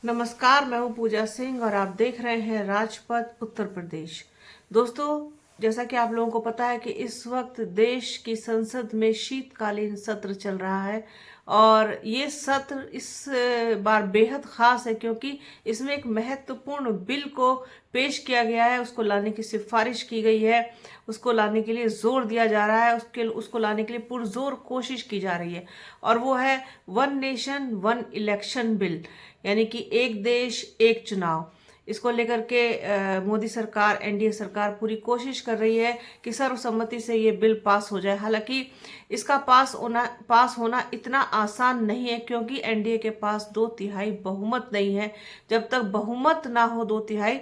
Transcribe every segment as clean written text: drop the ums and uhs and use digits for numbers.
नमस्कार, मैं हूं पूजा सिंह और आप देख रहे हैं राजपथ उत्तर प्रदेश। दोस्तों, जैसा कि आप लोगों को पता है कि इस वक्त देश की संसद में शीतकालीन सत्र चल रहा है और ये सत्र इस बार बेहद खास है क्योंकि इसमें एक महत्वपूर्ण बिल को पेश किया गया है। उसको लाने की सिफारिश की गई है, उसको लाने के लिए जोर दिया जा रहा है, उसको लाने के लिए पुरजोर कोशिश की जा रही है और वो है one nation one election bill, यानी कि एक देश एक चुनाव। इसको लेकर के मोदी सरकार, एनडीए सरकार पूरी कोशिश कर रही है कि सर्वसम्मति से ये बिल पास हो जाए। हालांकि इसका पास होना इतना आसान नहीं है क्योंकि एनडीए के पास 2/3 बहुमत नहीं है। जब तक बहुमत ना हो 2/3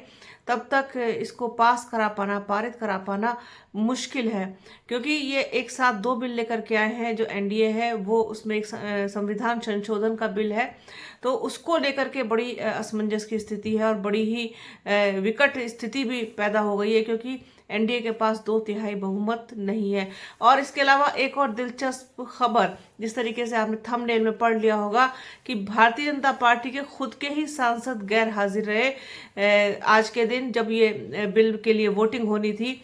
तब तक इसको पास करा पाना, पारित करा पाना मुश्किल है क्योंकि ये एक साथ दो बिल लेकर के आए हैं। जो एनडीए है वो उसमें एक संविधान संशोधन का बिल है, तो उसको लेकर के बड़ी असमंजस की स्थिति है और बड़ी ही विकट स्थिति भी पैदा हो गई है क्योंकि एनडीए के पास 2/3 बहुमत नहीं है। और इसके अलावा एक और दिलचस्प खबर, जिस तरीके से आपने थंबनेल में पढ़ लिया होगा कि भारतीय जनता पार्टी के खुद के ही सांसद गैर हाजिर रहे आज के दिन, जब ये बिल के लिए वोटिंग होनी थी।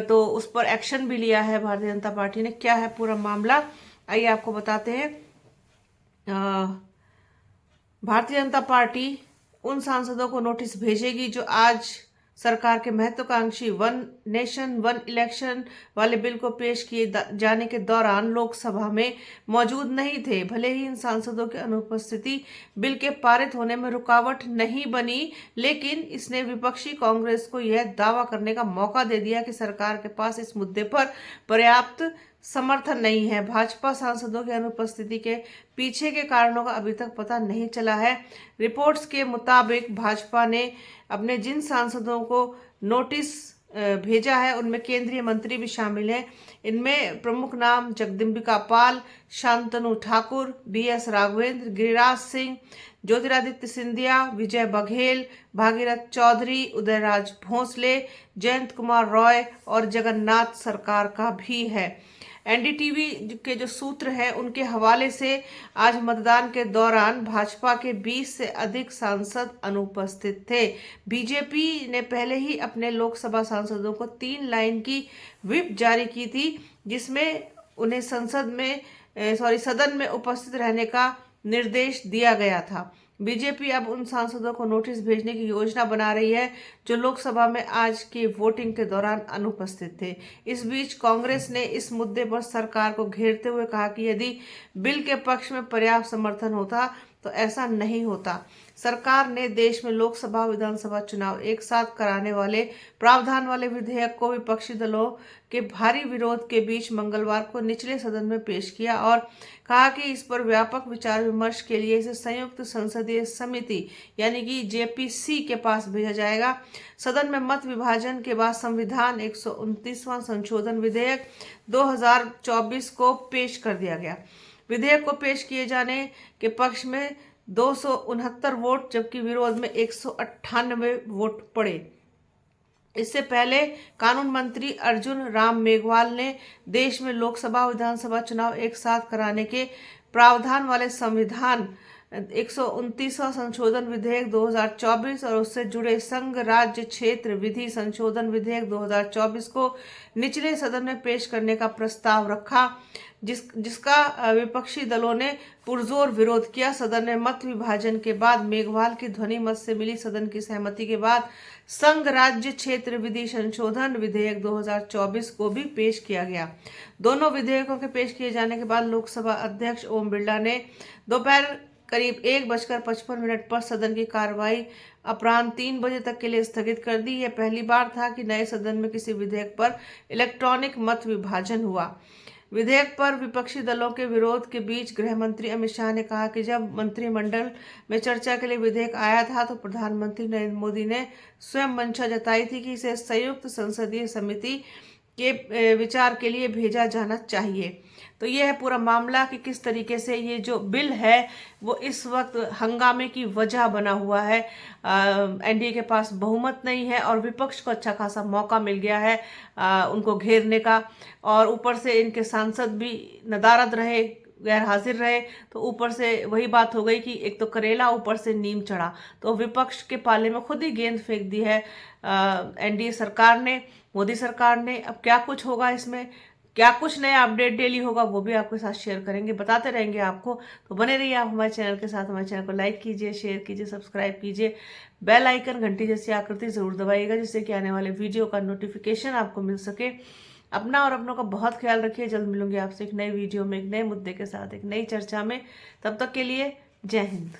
तो उस पर एक्शन भी लिया है भारतीय जनता पार्टी ने। क्या है पूरा मामला, आइए आपको बताते हैं। भारतीय जनता पार्टी उन सांसदों को नोटिस भेजेगी जो आज सरकार के महत्वाकांक्षी वन नेशन वन इलेक्शन वाले बिल को पेश किए जाने के दौरान लोकसभा में मौजूद नहीं थे। भले ही इन सांसदों की अनुपस्थिति बिल के पारित होने में रुकावट नहीं बनी, लेकिन इसने विपक्षी कांग्रेस को यह दावा करने का मौका दे दिया कि सरकार के पास इस मुद्दे पर पर्याप्त समर्थन नहीं है। भाजपा सांसदों की अनुपस्थिति के पीछे के कारणों का अभी तक पता नहीं चला है। रिपोर्ट्स के मुताबिक भाजपा ने अपने जिन सांसदों को नोटिस भेजा है उनमें केंद्रीय मंत्री भी शामिल हैं। इनमें प्रमुख नाम जगदम्बिका पाल, शांतनु ठाकुर, बीएस राघवेंद्र, गिरिराज सिंह, ज्योतिरादित्य सिंधिया, विजय बघेल, भागीरथ चौधरी, उदयराज भोसले, जयंत कुमार रॉय और जगन्नाथ सरकार का भी है। एनडीटीवी के जो सूत्र हैं उनके हवाले से आज मतदान के दौरान भाजपा के 20 से अधिक सांसद अनुपस्थित थे। बीजेपी ने पहले ही अपने लोकसभा सांसदों को 3 लाइन की व्हिप जारी की थी, जिसमें उन्हें सदन में उपस्थित रहने का निर्देश दिया गया था। बीजेपी अब उन सांसदों को नोटिस भेजने की योजना बना रही है जो लोकसभा में आज की वोटिंग के दौरान अनुपस्थित थे। इस बीच कांग्रेस ने इस मुद्दे पर सरकार को घेरते हुए कहा कि यदि बिल के पक्ष में पर्याप्त समर्थन होता तो ऐसा नहीं होता। सरकार ने देश में लोकसभा विधानसभा चुनाव एक साथ कराने वाले प्रावधान वाले विधेयक को विपक्षी दलों के भारी विरोध के बीच मंगलवार को निचले सदन में पेश किया और कहा कि इस पर व्यापक विचार विमर्श के लिए इसे संयुक्त संसदीय समिति यानी कि जेपीसी के पास भेजा जाएगा। सदन में मत विभाजन के बाद संविधान 129वां संशोधन विधेयक 2024 को पेश कर दिया गया। विधेयक को पेश किए जाने के पक्ष में 269 वोट जबकि विरोध में 198 वोट पड़े। इससे पहले कानून मंत्री अर्जुन राम मेघवाल ने देश में लोकसभा विधानसभा चुनाव एक साथ कराने के प्रावधान वाले संविधान 129वां संशोधन विधेयक 2024 और उससे जुड़े संघ राज्य क्षेत्र विधि संशोधन विधेयक 2024 को निचले सदन में पेश करने का प्रस्ताव रखा, जिसका विपक्षी दलों ने पुरजोर विरोध किया। सदन में मत विभाजन के बाद मेघवाल की ध्वनि मत से मिली सदन की सहमति के बाद संघ राज्य क्षेत्र विधि संशोधन विधेयक 2024 को भी पेश किया गया। दोनों विधेयकों के पेश किए जाने के बाद लोकसभा अध्यक्ष ओम बिरला ने दोपहर करीब 1:55 पर सदन की कार्रवाई अपराह्न 3 बजे तक के लिए स्थगित कर दी। यह पहली बार था कि नए सदन में किसी विधेयक पर इलेक्ट्रॉनिक मत विभाजन हुआ। विधेयक पर विपक्षी दलों के विरोध के बीच गृह मंत्री अमित शाह ने कहा कि जब मंत्रिमंडल में चर्चा के लिए विधेयक आया था तो प्रधानमंत्री नरेंद्र मोदी ने स्वयं मंशा जताई थी कि इसे संयुक्त संसदीय समिति के विचार के लिए भेजा जाना चाहिए। तो यह है पूरा मामला कि किस तरीके से ये जो बिल है वो इस वक्त हंगामे की वजह बना हुआ है। एनडीए के पास बहुमत नहीं है और विपक्ष को अच्छा खासा मौका मिल गया है उनको घेरने का, और ऊपर से इनके सांसद भी नदारद रहे गैर हाजिर रहे, तो ऊपर से वही बात हो गई कि एक तो करेला ऊपर से नीम चढ़ा। तो विपक्ष के पाले में खुद ही गेंद फेंक दी है एनडीए सरकार ने, मोदी सरकार ने। अब क्या कुछ होगा इसमें, क्या कुछ नया अपडेट डेली होगा, वो भी आपके साथ शेयर करेंगे, बताते रहेंगे आपको। तो बने रहिए आप हमारे चैनल के साथ। हमारे चैनल को लाइक कीजिए, शेयर कीजिए, सब्सक्राइब कीजिए, बेल आइकन घंटी जैसी आकृति जरूर दबाइएगा, जिससे कि आने वाले वीडियो का नोटिफिकेशन आपको मिल सके। अपना और अपनों का बहुत ख्याल रखिए। जल्द मिलूंगी आपसे एक नई वीडियो में, एक नए मुद्दे के साथ, एक नई चर्चा में। तब तक के लिए जय हिंद।